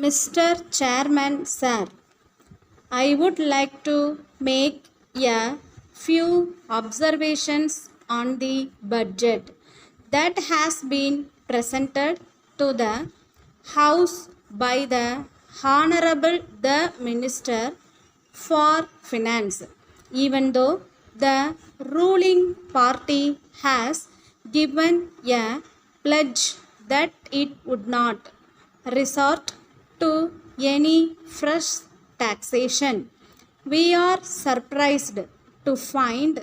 Mr. Chairman, sir, I would like to make a few observations on the budget that has been presented to the House by the Honorable the Minister for Finance, even though the ruling party has given a pledge that it would not resort to any fresh taxation. We are surprised to find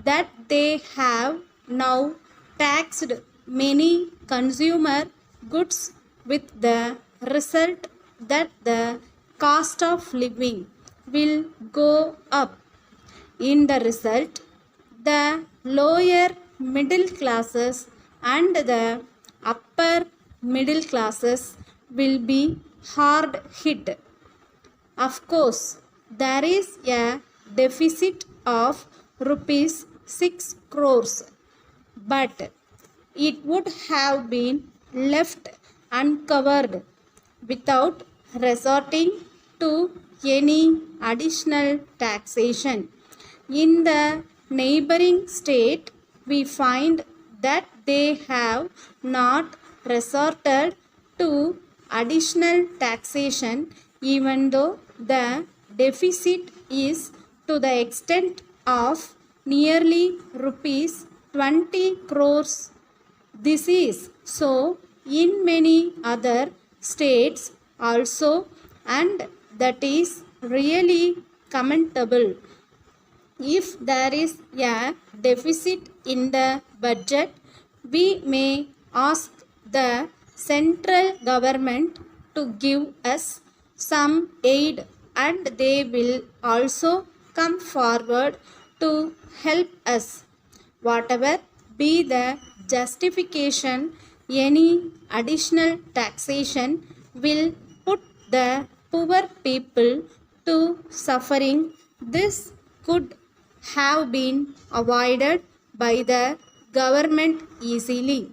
that they have now taxed many consumer goods with the result that the cost of living will go up. In the result, the lower middle classes and the upper middle classes will be hard hit. Of course, there is a deficit of rupees 6 crores, but it would have been left uncovered without resorting to any additional taxation. In the neighboring state, we find that they have not resorted to additional taxation even though the deficit is to the extent of nearly rupees 20 crores. This is so in many other states also, and that is really commendable. If there is a deficit in the budget, we may ask the central government to give us some aid, and they will also come forward to help us. Whatever be the justification, any additional taxation will put the poor people to suffering. This could have been avoided by the government easily.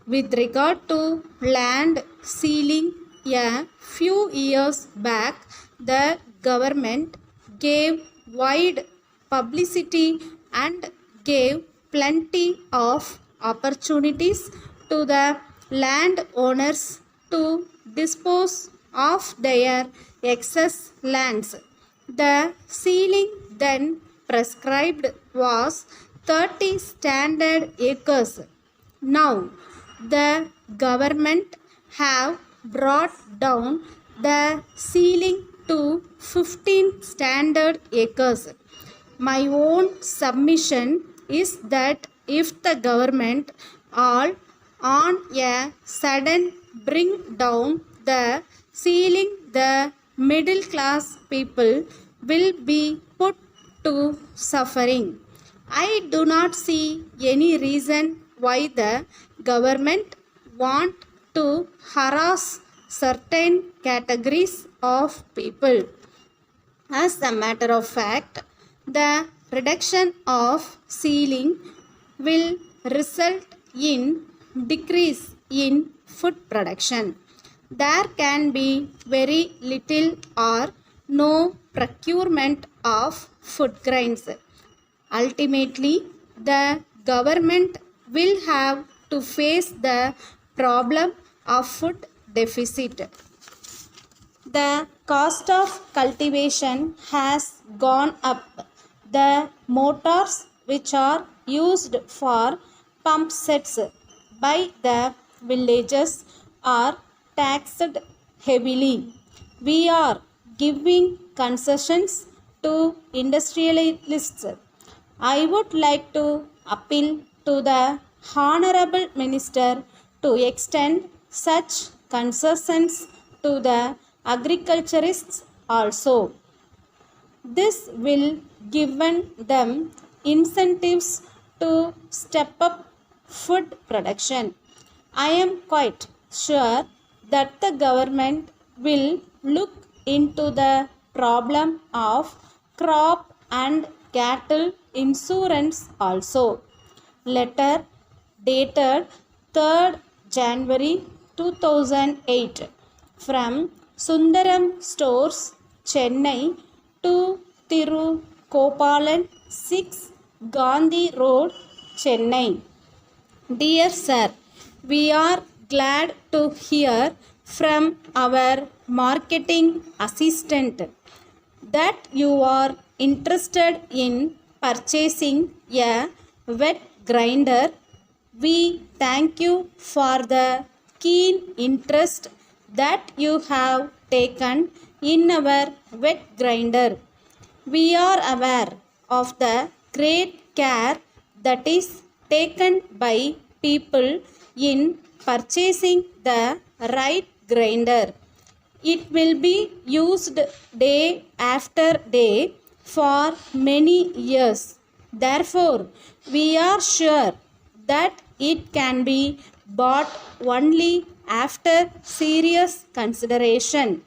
With regard to land ceiling, a few years back, the government gave wide publicity and gave plenty of opportunities to the landowners to dispose of their excess lands. The ceiling then prescribed was 30 standard acres. Now, the government have brought down the ceiling to 15 standard acres. My own submission is that if the government all on a sudden bring down the ceiling, the middle class people will be put to suffering. I do not see any reason why the government want to harass certain categories of people. As a matter of fact, the reduction of ceiling will result in decrease in food production. There can be very little or no procurement of food grains. Ultimately, the government will have to face the problem of food deficit. The cost of cultivation has gone up. The motors which are used for pump sets by the villages are taxed heavily. We are giving concessions to industrialists. I would like to appeal to the Honorable Minister to extend such concessions to the agriculturists also. This will give them incentives to step up food production. I am quite sure that the government will look into the problem of crop and cattle insurance also. Letter dated 3rd January 2008 from Sundaram Stores, Chennai, 2 Tirukopalan 6 Gandhi Road, Chennai. Dear Sir, we are glad to hear from our marketing assistant that you are interested in purchasing a wet grinder. We thank you for the keen interest that you have taken in our wet grinder. We are aware of the great care that is taken by people in purchasing the right grinder. It will be used day after day for many years. Therefore, we are sure that it can be bought only after serious consideration.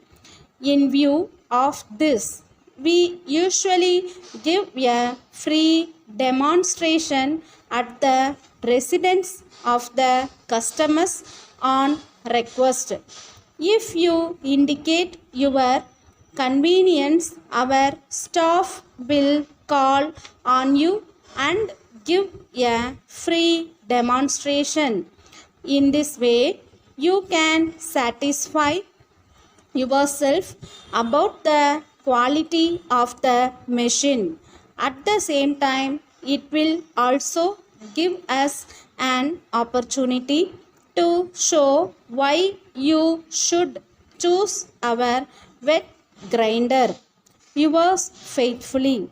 In view of this, we usually give a free demonstration at the residence of the customers on request. If you indicate your convenience, our staff will call on you and give a free demonstration. In this way, you can satisfy yourself about the quality of the machine. At the same time, it will also give us an opportunity to show why you should choose our wet grinder. Yours faithfully,